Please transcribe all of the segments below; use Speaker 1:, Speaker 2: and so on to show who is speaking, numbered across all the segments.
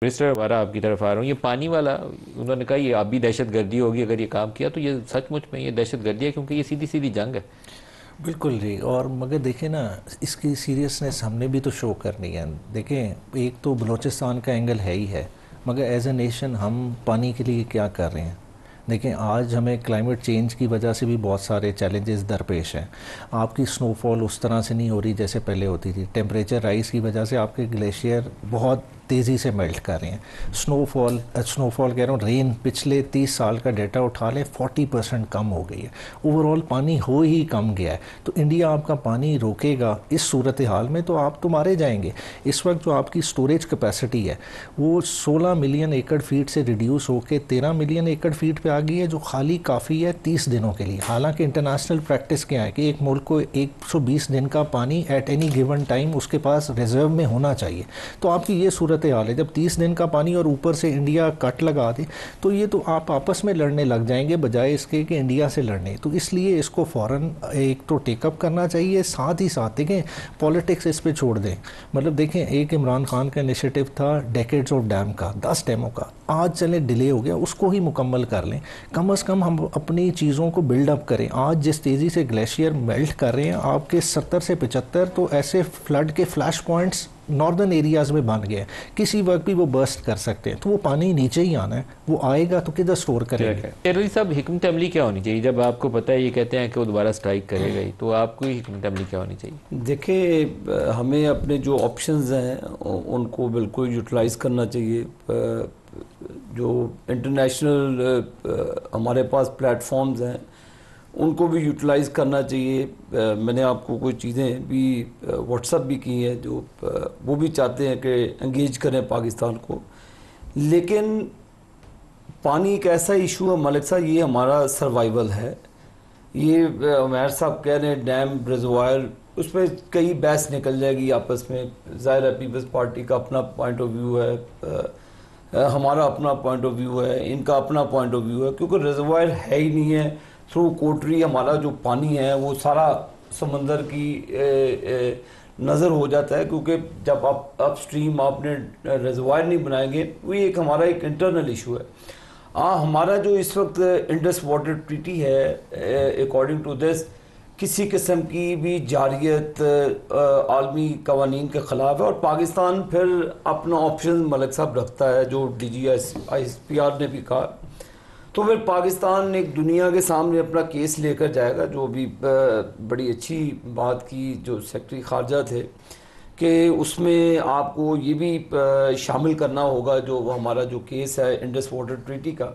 Speaker 1: Minister हमारा आपकी तरफ आ रहा हूँ। ये पानी वाला उन्होंने कहा ये आप भी दहशत गर्दी होगी अगर ये काम किया, तो ये सचमुच में ये दहशत गर्दी है क्योंकि ये सीधी सीधी जंग है।
Speaker 2: बिल्कुल जी। और मगर देखें ना, इसकी सीरियसनेस हमने भी तो शो करनी है। देखें, एक तो बलूचिस्तान का एंगल है ही है, मगर एज ए नेशन हम पानी के लिए क्या कर रहे हैं। देखें, आज हमें क्लाइमेट चेंज की वजह से भी बहुत सारे चैलेंजेस दरपेश हैं। आपकी स्नोफॉल उस तरह से नहीं हो रही जैसे पहले होती थी। टेम्परेचर राइज की वजह से आपके ग्लेशियर बहुत तेज़ी से मेल्ट कर रहे हैं। स्नोफॉल कह रहा हूँ, रेन पिछले 30 साल का डेटा उठा लें, 40% कम हो गई है। ओवरऑल पानी हो ही कम गया है। तो इंडिया आपका पानी रोकेगा इस सूरत हाल में तो आप तो मारे जाएंगे। इस वक्त जो आपकी स्टोरेज कैपेसिटी है वो 16 मिलियन एकड़ फीट से रिड्यूस होकर 13 मिलियन एकड़ फीट पे आ गई है, जो खाली काफ़ी है 30 दिनों के लिए। हालांकि इंटरनेशनल प्रैक्टिस क्या है कि एक मुल्क को 120 दिन का पानी एट एनी गिवन टाइम उसके पास रिजर्व में होना चाहिए। तो आपकी ये सूरत हाल है, जब 30 दिन का पानी और ऊपर से इंडिया कट लगा दे तो ये तो आप आपस में लड़ने लग जाएंगे बजाय इसके कि इंडिया से लड़ने। तो इसलिए इसको फ़ौरन एक तो टेकअप करना चाहिए, साथ ही साथ देखें पॉलिटिक्स इस पे छोड़ दें। मतलब देखें, एक इमरान खान का इनिशिएटिव था डेकेड्स ऑफ डैम का, 10 डैमों का, आज चले डिले हो गया, उसको ही मुकम्मल कर लें। कम से कम हम अपनी चीज़ों को बिल्डअप करें। आज जिस तेज़ी से ग्लेशियर मेल्ट कर रहे हैं, आपके 70 से 75 तो ऐसे फ्लड के फ्लैश पॉइंट्स नॉर्दर्न एरियाज़ में बन गए हैं, किसी वक्त भी वो बर्स्ट कर सकते हैं। तो वो पानी नीचे ही आना है, वो आएगा तो किधर स्टोर करेंगे।
Speaker 1: टेररी साहब, हिकमत अमली क्या होनी चाहिए जब आपको पता है ये कहते हैं कि वो दोबारा स्ट्राइक करेगा ही, तो आपको हिकमत अमली क्या होनी चाहिए?
Speaker 3: देखिए, हमें अपने जो ऑप्शंस हैं उनको बिल्कुल यूटिलाइज़ करना चाहिए। जो इंटरनेशनल हमारे पास प्लेटफॉर्म्स हैं उनको भी यूटिलाइज़ करना चाहिए। मैंने आपको कोई चीज़ें भी व्हाट्सअप भी की हैं जो वो भी चाहते हैं कि एंगेज करें पाकिस्तान को। लेकिन पानी एक ऐसा इशू है मलिक साहब, ये हमारा सर्वाइवल है। ये उमैर साहब कह रहे हैं डैम रिजर्वायर, उस पर कई बहस निकल जाएगी आपस में। ज़ाहिर है पीपल्स पार्टी का अपना पॉइंट ऑफ व्यू है, हमारा अपना पॉइंट ऑफ व्यू है, इनका अपना पॉइंट ऑफ व्यू है, क्योंकि रिजर्वायर है ही नहीं है। थ्रू कोटरी हमारा जो पानी है वो सारा समंदर की नज़र हो जाता है, क्योंकि जब आप अपस्ट्रीम आपने रिजर्वायर नहीं बनाएंगे, वो एक हमारा एक इंटरनल इशू है। हमारा जो इस वक्त इंडस वाटर ट्रीटी है, अकॉर्डिंग टू दिस किसी किस्म की भी जारियत आलमी कवानीन के ख़िलाफ़ है। और पाकिस्तान फिर अपना ऑप्शन मलिक साहब रखता है, जो DGISPR ने भी कहा। तो फिर पाकिस्तान एक दुनिया के सामने अपना केस लेकर जाएगा, जो भी बड़ी अच्छी बात की जो सेक्रेटरी खारजा थे कि उसमें आपको ये भी शामिल करना होगा जो हमारा जो केस है इंडस वाटर ट्रीटी का।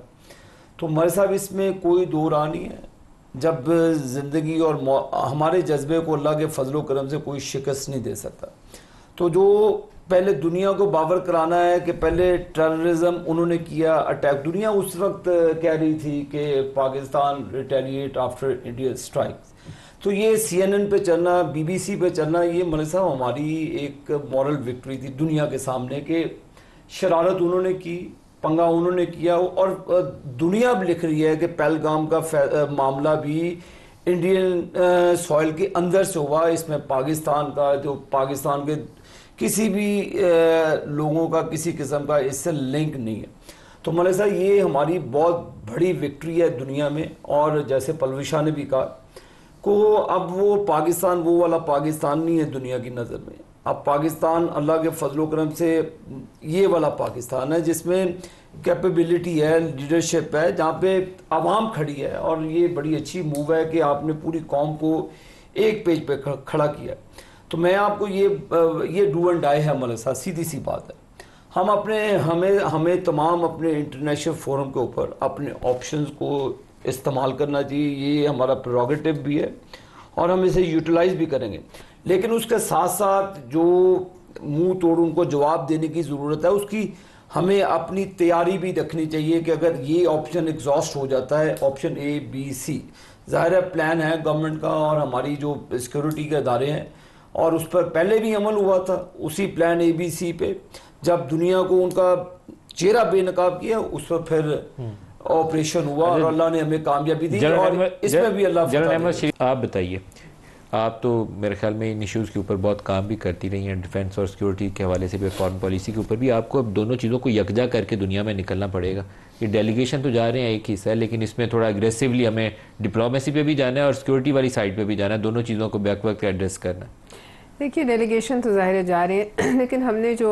Speaker 3: तो हमारे साहब इसमें कोई दो राह नहीं है। जब ज़िंदगी और हमारे जज्बे को अल्लाह के फजलो करम से कोई शिकस्त नहीं दे सकता। तो जो पहले दुनिया को बावर कराना है कि पहले टेररिज्म उन्होंने किया अटैक, दुनिया उस वक्त कह रही थी कि Pakistan retaliate after India strike. तो ये CNN पे चलना, BBC पे चलना, ये मलिक साहब हमारी एक मॉरल विक्ट्री थी दुनिया के सामने कि शरारत उन्होंने की, पंगा उन्होंने किया। और दुनिया भी लिख रही है कि पहलगाम का मामला भी इंडियन सॉइल के अंदर से हुआ। इसमें पाकिस्तान का जो पाकिस्तान के किसी भी लोगों का किसी किस्म का इससे लिंक नहीं है। तो मलिक साहब ये हमारी बहुत बड़ी विक्ट्री है दुनिया में। और जैसे पलविशा ने भी कहा को अब वो पाकिस्तान वो वाला पाकिस्तान नहीं है दुनिया की नज़र में। अब पाकिस्तान अल्लाह के फजलो करम से ये वाला पाकिस्तान है जिसमें कैपेबिलिटी है, लीडरशिप है, जहाँ पे आवाम खड़ी है। और ये बड़ी अच्छी मूव है कि आपने पूरी कौम को एक पेज पे खड़ा किया। तो मैं आपको ये डू एंड डाई है मलिक साहब, सीधी सी बात है। हम हमें तमाम अपने इंटरनेशनल फोरम के ऊपर अपने ऑप्शंस को इस्तेमाल करना चाहिए। ये हमारा प्रेरोगेटिव भी है और हम इसे यूटिलाइज भी करेंगे। लेकिन उसके साथ साथ जो मुंह तोड़ उनको जवाब देने की ज़रूरत है, उसकी हमें अपनी तैयारी भी रखनी चाहिए कि अगर ये ऑप्शन एग्जॉस्ट हो जाता है, ऑप्शन A, B, C, ज़ाहिर है प्लान है गवर्नमेंट का और हमारी जो सिक्योरिटी के अदारे हैं, और उस पर पहले भी अमल हुआ था उसी प्लान A, B, C पे। जब दुनिया को उनका चेहरा बेनकाब किया, उस पर फिर ऑपरेशन हुआ और अल्लाह ने हमें कामयाबी दी। और इसमें भी अल्लाह।
Speaker 1: जनरल अहमद शरीफ, आप बताइए, आप तो मेरे ख्याल में इन इश्यूज़ के ऊपर बहुत काम भी करती रही हैं, डिफेंस और सिक्योरिटी के हवाले से भी, फॉरेन पॉलिसी के ऊपर भी। आपको अब दोनों चीज़ों को यकजा करके दुनिया में निकलना पड़ेगा। ये डेलीगेशन तो जा रहे हैं एक हिस्सा है, लेकिन इसमें थोड़ा अग्रेसिवली हमें डिप्लोमेसी पे भी जाना है और सिक्योरिटी वाली साइड पे भी जाना है, दोनों चीज़ों को बैक वक्त एड्रेस करना है।
Speaker 4: देखिए डेलीगेशन तो ज़ाहिर है जा रहे हैं लेकिन हमने जो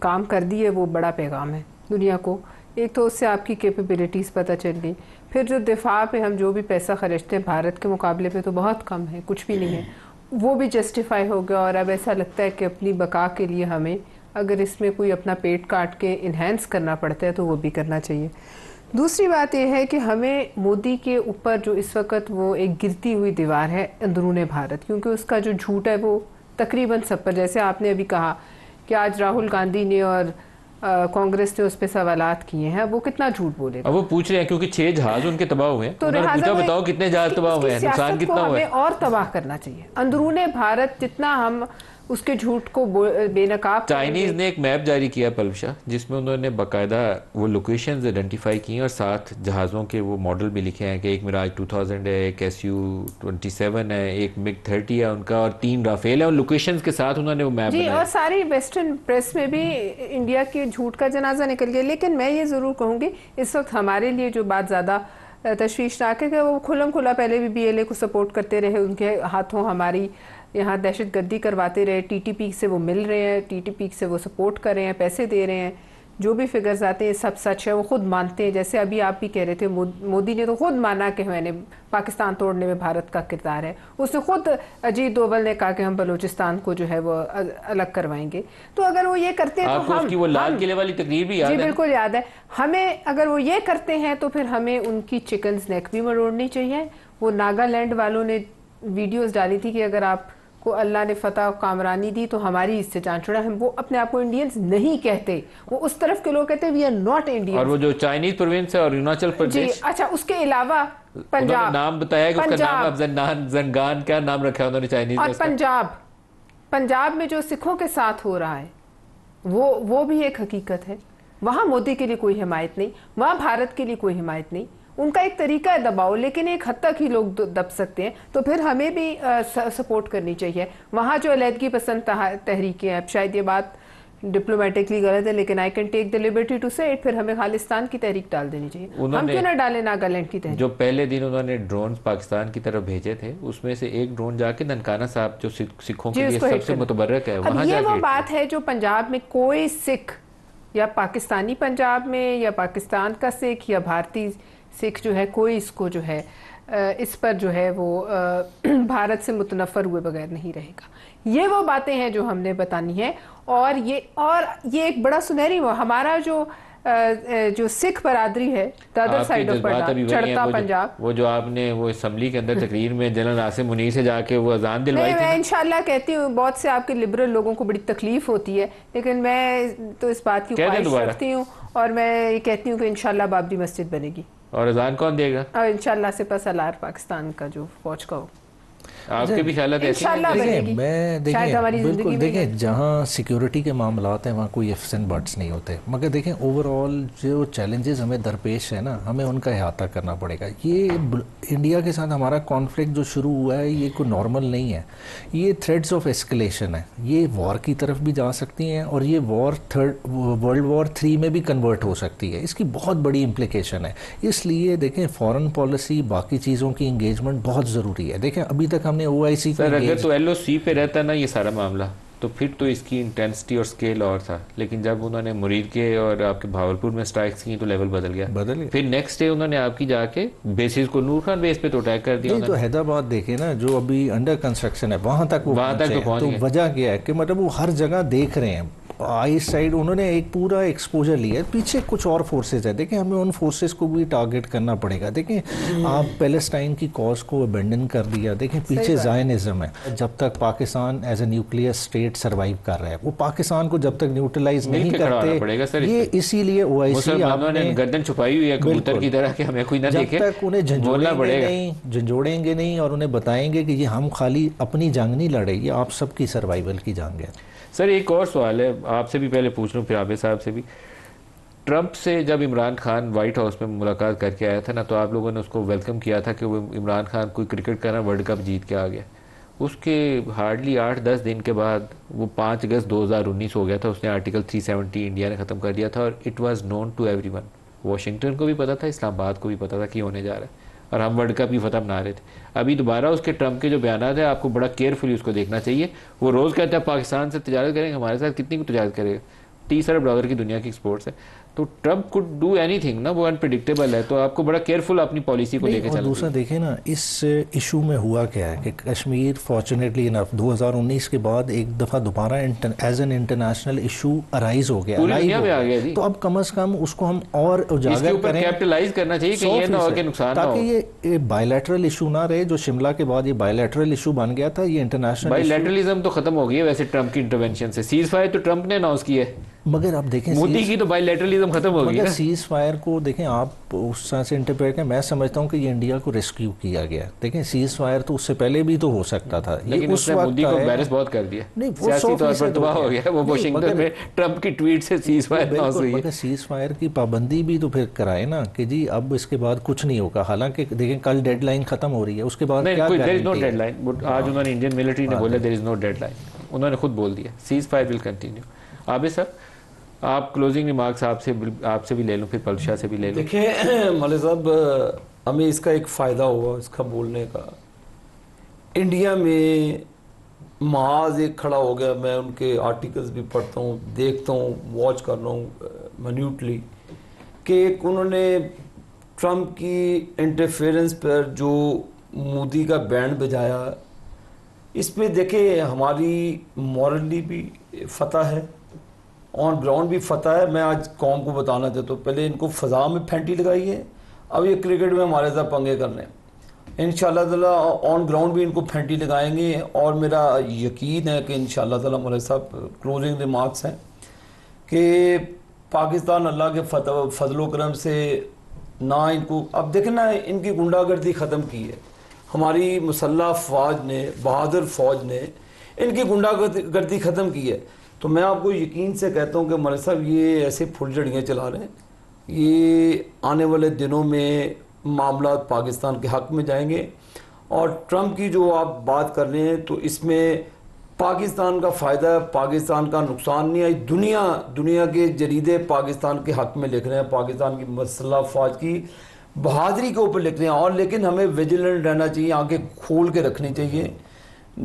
Speaker 4: काम कर दी है वो बड़ा पैगाम है दुनिया को। एक तो उससे आपकी कैपेबिलिटीज़ पता चल गई, फिर जो दिफा पे हम जो भी पैसा खर्चते हैं भारत के मुकाबले पे तो बहुत कम है, कुछ भी नहीं है, वो भी जस्टिफाई हो गया। और अब ऐसा लगता है कि अपनी बका के लिए हमें अगर इसमें कोई अपना पेट काट के इन्हेंस करना पड़ता है तो वो भी करना चाहिए। दूसरी बात यह है कि हमें मोदी के ऊपर जो इस वक्त वो एक गिरती हुई दीवार है अंदरून भारत, क्योंकि उसका जो झूठ है वो तकरीबन सब पर, जैसे आपने अभी कहा कि आज राहुल गांधी ने और कांग्रेस ने उस पर सवालात किए हैं, वो कितना झूठ बोलेगा।
Speaker 1: अब वो पूछ रहे हैं क्योंकि 6 जहाज उनके तबाह हुए हैं, तो उन्होंने पूछा बताओ कितने जहाज तबाह हुए हैं, नुकसान कितना हुआ है।
Speaker 4: हमें और तबाह करना चाहिए अंदरूने भारत, जितना हम उसके झूठ को बेनकाब।
Speaker 1: चाइनीज ने एक मैप जारी किया पलवशा, जिसमें उन्होंने बाकायदा वो लोकेशंस आइडेंटिफाई की हैं और 7 जहाज़ों के वो मॉडल भी लिखे हैं कि एक मिराज 2000 है, एक SU-27 है, एक मिग 30 है उनका, और 3 राफेल है, और लोकेशंस के साथ उन्होंने वो मैप
Speaker 4: बनाया। और सारी वेस्टर्न प्रेस में भी इंडिया के झूठ का जनाजा निकल गया। लेकिन मैं ये ज़रूर कहूँगी इस वक्त हमारे लिए जो बात ज़्यादा तशवीशनाक है कि वो खुलम खुला पहले भी BLA को सपोर्ट करते रहे, उनके हाथों हमारी यहाँ दहशत गर्दी करवाते रहे, TTP से वो मिल रहे हैं, TTP से वो सपोर्ट कर रहे हैं, पैसे दे रहे हैं, जो भी फिगर्स आते हैं सब सच है, वो खुद मानते हैं। जैसे अभी आप भी कह रहे थे मोदी ने तो खुद माना कि मैंने पाकिस्तान तोड़ने में भारत का किरदार है। उसने खुद अजीत डोवल ने कहा कि हम बलूचिस्तान को जो है वो अलग करवाएंगे। तो अगर वो ये करते हैं तो हम
Speaker 1: वो लाल किले वाली तकरीर भी याद है?
Speaker 4: जी बिल्कुल याद है। हमें अगर वो ये करते हैं तो फिर हमें उनकी चिकन्स नेक भी मरोड़नी चाहिए। वो नागालैंड वालों ने वीडियोस डाली थी कि अगर आप को अल्लाह ने फतह कामरानी दी तो हमारी इससे जान छुड़ा। हम वो अपने आप को इंडियंस नहीं कहते, वो उस तरफ के लोग कहते हैं वी आर नॉट इंडियंस।
Speaker 1: और वो जो चाइनीज प्रोविंस है और अरुणाचल प्रदेश,
Speaker 4: जी अच्छा, उसके अलावा पंजाब,
Speaker 1: नाम बताया कि उसका नाम अब जंगान क्या नाम रखा है उन्होंने चाइनीज
Speaker 4: और पंजाब में जो सिखों के साथ हो रहा है वो भी एक हकीकत है। वहां मोदी के लिए कोई हिमायत नहीं, वहां भारत के लिए कोई हिमायत नहीं। उनका एक तरीका है दबाव, लेकिन एक हद तक ही लोग दब सकते हैं। तो फिर हमें भी सपोर्ट करनी चाहिए। वहाँ जो अलहदगी पसंद तहरीकें हैं, अब शायद ये बात डिप्लोमेटिकली गलत है लेकिन I can take the liberty to say it, फिर हमें खालिस्तान की तहरीक डाल देनी चाहिए। हम क्यों ना डालें नागालैंड की तहरीक।
Speaker 1: जो पहले दिन उन्होंने ड्रोन पाकिस्तान की तरफ भेजे थे उसमें से एक ड्रोन जाके ननकाना साहब जो सिखों के लिए सबसे मुतबर्रक है, वहाँ
Speaker 4: ये वो बात है जो पंजाब में कोई सिख, या पाकिस्तानी पंजाब में या पाकिस्तान का सिख या भारतीय सिख जो है, कोई इसको जो है इस पर जो है वो भारत से मुतनफ़र हुए बगैर नहीं रहेगा। ये वो बातें हैं जो हमने बतानी है। और ये एक बड़ा सुनहरी वो हमारा जो सिख बरादरी है द अदर साइड ऑफ चढ़ता पंजाब,
Speaker 1: वो जो आपने वो असम्बली के अंदर तकरीर में जनरल आसिम मुनीर से जाके वो अजान दिलवाई थी।
Speaker 4: मैं इंशाल्लाह कहती हूँ, बहुत से आपके लिबरल लोगों को बड़ी तकलीफ होती है, लेकिन मैं तो इस बात की ख्वाहिश रखती हूँ और मैं ये कहती हूँ कि इंशाल्लाह बाबरी मस्जिद बनेगी।
Speaker 1: और अजान कौन देगा?
Speaker 4: इंशाल्लाह सिपह सलार पाकिस्तान का जो फौज का हो।
Speaker 1: आपके भी ख्याल
Speaker 2: मैं बिल्कुल देखें, जहाँ सिक्योरिटी के मामलात हैं वहाँ कोई इफ्स एंड बट्स नहीं होते, मगर देखें ओवरऑल जो चैलेंजेस हमें दरपेश है ना, हमें उनका अहाता करना पड़ेगा। ये इंडिया के साथ हमारा कॉन्फ्लिक्ट जो शुरू हुआ है ये कोई नॉर्मल नहीं है, ये थ्रेड्स ऑफ एस्केलेशन है, ये वॉर की तरफ भी जा सकती हैं और ये वॉर वर्ल्ड वॉर 3 में भी कन्वर्ट हो सकती है। इसकी बहुत बड़ी इम्प्लिकेशन है। इसलिए देखें फॉरेन पॉलिसी बाकी चीज़ों की इंगेजमेंट बहुत ज़रूरी है। देखें अभी तक हमने OIC
Speaker 1: सर अगर तो LOC पे रहता ना ये सारा मामला तो फिर तो इसकी इंटेंसिटी और स्केल और था, लेकिन जब उन्होंने मुरीद के और आपके भावलपुर में स्ट्राइक्स की तो लेवल बदल गया। फिर नेक्स्ट डे उन्होंने आपकी जाके बेसिस को नूर खान बेस पे तो अटैक कर दिया।
Speaker 2: तो हैदराबाद देखे ना जो अभी अंडर कंस्ट्रक्शन है वहां तक पहुंच तो वजह क्या है कि मतलब वो हर जगह देख रहे हैं आई साइड, उन्होंने एक पूरा एक्सपोजर लिया है। पीछे कुछ और फोर्सेज है, देखें हमें उन फोर्सेज को भी टारगेट करना पड़ेगा। देखें आप पैलेस्टाइन की कॉज को अबेंडन कर दिया, देखें पीछे ज़ायनिज़्म है। जब तक Pakistan as a nuclear state survive कर रहा है, वो पाकिस्तान को जब तक न्यूट्रलाइज नहीं करते, ये इसीलिए OIC
Speaker 1: आपने गर्दन छुपाई हुई है कबूतर की तरह कि हमें कोई ना देखे,
Speaker 2: जब तक उन्हें झंझोड़ेंगे नहीं और उन्हें बताएंगे कि ये हम खाली अपनी जंग नहीं लड़े, ये आप सबकी सर्वाइवल की जंग है।
Speaker 1: सर एक और सवाल है आपसे भी पहले पूछ लूँ फिर आबिद साहब से भी। ट्रंप से जब इमरान खान वाइट हाउस में मुलाकात करके आया था ना, तो आप लोगों ने उसको वेलकम किया था कि वो इमरान खान कोई क्रिकेट का ना वर्ल्ड कप जीत के आ गया। उसके हार्डली 8-10 दिन के बाद वो 5 अगस्त 2019 हो गया था, उसने आर्टिकल 370 इंडिया ने ख़त्म कर दिया था और it was known to everyone. Washington को भी पता था, इस्लामाबाद को भी पता था कि होने जा रहा है, और हम वर्ल्ड कप भी फतह बना रहे थे। अभी दोबारा उसके ट्रम्प के जो बयान है, आपको बड़ा केयरफुली उसको देखना चाहिए। वो रोज़ कहता है पाकिस्तान से तजारत करेंगे, हमारे साथ कितनी तजारत करेगा? $30 अरब की दुनिया की एक्सपोर्ट्स है। तो ट्रम्प कुड डू एनीथिंग ना, वो अनप्रिडिक्टेबल है, तो आपको बड़ा केयरफुल अपनी पॉलिसी को लेकर चलना।
Speaker 2: दूसरा देखें ना, इस इशू में हुआ क्या है कि कश्मीर फॉर्चुनेटली इनफ 2019 के बाद एक दफ़ा दोबारा as an international issue arise हो गया,
Speaker 1: पूरी दुनिया में आ गया जी।
Speaker 2: तो अब कम से कम उसको हम और उजागर करें,
Speaker 1: कैपिटलाइज करना चाहिए कि ये ना हो कि नुकसान ना हो,
Speaker 2: ताकि ये बायलैटरल इशू ना रहे। जो शिमला के बाद ये बायलैटरल इशू बन गया था, ये इंटरनेशनल
Speaker 1: बायलैटरलिज्म तो खत्म हो गई है वैसे ट्रम्प की इंटरवेंशन से। सीज फायर तो ट्रम्प ने अनाउंस किया है,
Speaker 2: मगर आप देखें
Speaker 1: मोदी की तो बायलैटरलिज्म खत्म हो गई ना।
Speaker 2: सीज फायर को देखें आप उस तरह से इंटरप्रेट करें, मैं समझता हूँ कि ये इंडिया को रेस्क्यू किया गया। देखें सीज फायर तो उससे पहले भी तो हो सकता था,
Speaker 1: लेकिन उसने मोदी को एम्बैरेस बहुत कर दिया, सियासी तौर पर तबाह हो गया वो। वाशिंगटन में ट्रम्प की ट्वीट से सीज फायर अनाउंस हुई है।
Speaker 2: सीज फायर की पाबंदी भी तो फिर कराए ना कि जी अब इसके बाद कुछ नहीं होगा। हालांकि देखें कल डेडलाइन खत्म हो रही है, उसके बाद क्या
Speaker 1: देयर इज नो डेडलाइन। आज उन्होंने इंडियन मिलिट्री ने बोला देयर इज नो डेडलाइन, उन्होंने खुद बोल दिया cease fire will continue. Abid साहब, आप क्लोजिंग रिमार्क्स आपसे भी ले लूँ, फिर पलशा से भी ले लूँ।
Speaker 3: देखिए मौलवी साहब, हमें इसका एक फ़ायदा हुआ इसका बोलने का। इंडिया में महाज एक खड़ा हो गया, मैं उनके आर्टिकल्स भी पढ़ता हूँ, देखता हूँ, वॉच कर रहा हूँ मिन्यूटली, कि एक उन्होंने ट्रम्प की इंटरफेरेंस पर जो मोदी का बैंड बजाया, इसमें देखे हमारी मॉरली भी फतह है, ऑन ग्राउंड भी फतह है। मैं आज कौम को बताना चाहता हूँ, पहले इनको फ़ज़ा में फेंटी लगाई है, अब ये क्रिकेट में हमारे साथ पंगे कर रहे हैं। इंशाअल्लाह ताला ऑन ग्राउंड भी इनको फेंटी लगाएंगे, और मेरा यकीन है कि इंशाअल्लाह ताला हमारे साथ क्लोजिंग रिमार्क्स हैं कि पाकिस्तान अल्लाह के फजलो करम से ना इनको, अब देखें ना, इनकी गुंडागर्दी ख़त्म की है हमारी मुसल्लह फ़ौज ने, बहादुर फ़ौज ने इनकी गुंडागर्दी ख़त्म की है। तो मैं आपको यकीन से कहता हूँ कि मौलवी साहब ये ऐसे फुलझड़ियाँ चला रहे हैं, ये आने वाले दिनों में मामला पाकिस्तान के हक़ में जाएंगे। और ट्रम्प की जो आप बात कर रहे हैं, तो इसमें पाकिस्तान का फ़ायदा है, पाकिस्तान का नुकसान नहीं है। दुनिया के जरीदे पाकिस्तान के हक़ में लिख रहे हैं, पाकिस्तान की मुसल्लह फ़ौज की बहादुरी के ऊपर लिख रहे हैं। और लेकिन हमें विजिलेंट रहना चाहिए, आंखें खोल के रखनी चाहिए।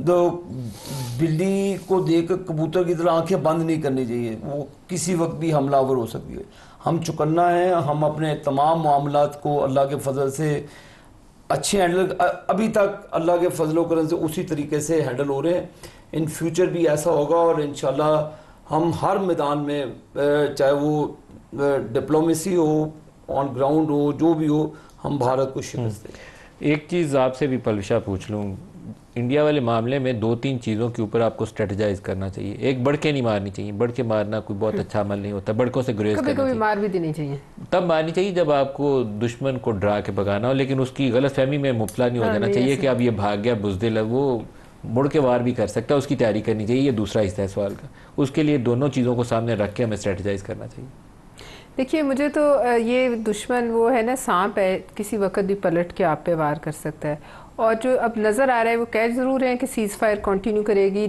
Speaker 3: तो बिल्ली को देख कबूतर की तरह आंखें बंद नहीं करनी चाहिए, वो किसी वक्त भी हमलावर हो सकती है। हम चुकन्ना है, हम अपने तमाम मामलात को अल्लाह के फजल से अच्छे हैंडल, अभी तक अल्लाह के फजल करम से उसी तरीके से हैंडल हो रहे हैं। इन फ्यूचर भी ऐसा होगा, और इंशाल्लाह हम हर मैदान में, चाहे वो डिप्लोमेसी हो, ऑन ग्राउंड हो, जो भी हो, हम भारत को शिकस्त दें।
Speaker 1: एक चीज़ आपसे भी पलशा पूछ लूँ, इंडिया वाले मामले में 2-3 चीज़ों के ऊपर आपको स्ट्रेटजाइज करना चाहिए। एक, बढ़के नहीं मारनी चाहिए, बढ़ के मारना कोई बहुत अच्छा अमल नहीं होता, बढ़कों से गुरेज करना चाहिए।
Speaker 4: मार भी देनी चाहिए,
Speaker 1: तब मारनी चाहिए जब आपको दुश्मन को डरा के भगाना हो, लेकिन उसकी गलत फहमी में मुबतला नहीं हो जाना चाहिए कि अब ये भाग गया बुज़दिल है, वो मुड़ के वार भी कर सकता है, उसकी तैयारी करनी चाहिए। ये दूसरा हिस्सा है सवाल का, उसके लिए दोनों चीज़ों को सामने रख के हमें स्ट्रेटजाइज करना चाहिए।
Speaker 4: देखिए, मुझे तो ये दुश्मन वो है ना, सांप है, किसी वक्त भी पलट के आप पे वार कर सकता है। और जो अब नज़र आ रहा है, वो कह ज़रूर है कि सीज़ फायर कंटिन्यू करेगी,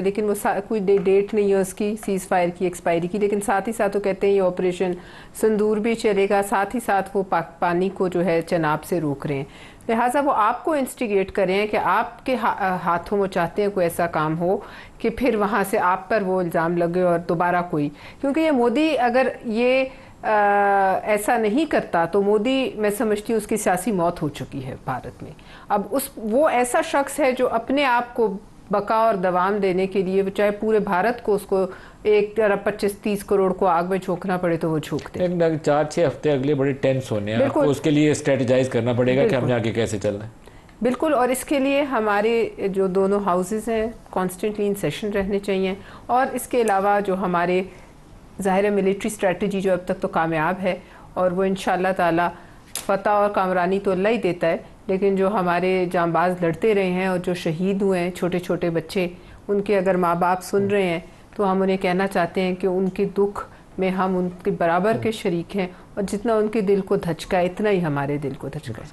Speaker 4: लेकिन वो कोई डेट नहीं है उसकी सीज़ फायर की एक्सपायरी की। लेकिन साथ ही साथ वो कहते हैं ये ऑपरेशन संदूर भी चलेगा, साथ ही साथ वो पानी को जो है चनाब से रोक रहे हैं। लिहाजा वो आपको इंस्टिगेट कर रहे हैं कि आपके हाथों में चाहते हैं कोई ऐसा काम हो कि फिर वहाँ से आप पर वो इल्ज़ाम लगे और दोबारा कोई, क्योंकि ये मोदी अगर ये ऐसा नहीं करता तो मोदी, मैं समझती हूँ, उसकी सियासी मौत हो चुकी है भारत में। अब वो ऐसा शख्स है जो अपने आप को बका और दवाम देने के लिए, चाहे पूरे भारत को उसको 1-25-30 करोड़ को आग में झोंकना पड़े तो वो झोंकते हैं।
Speaker 1: 4-6 हफ्ते अगले बड़े टेंस होने हैं, आपको उसके लिए स्ट्रेटजाइज करना पड़ेगा कि हमने आगे कैसे चलना है।
Speaker 4: बिल्कुल, और इसके लिए हमारे जो दोनों हाउसेस हैं कॉन्स्टेंटली इन सेशन रहने चाहिए। और इसके अलावा जो हमारे ज़ाहिर मिलिट्री स्ट्रेटजी जो अब तक तो कामयाब है, और वो इंशाअल्लाह ताला फ़तह और कामरानी तो अल्लाह ही देता है, लेकिन जो हमारे जांबाज लड़ते रहे हैं और जो शहीद हुए हैं, छोटे छोटे बच्चे, उनके अगर माँ बाप सुन रहे हैं तो हम उन्हें कहना चाहते हैं कि उनके दुख में हम उनके बराबर के शरीक हैं, और जितना उनके दिल को धचका है इतना ही हमारे दिल को धचका है।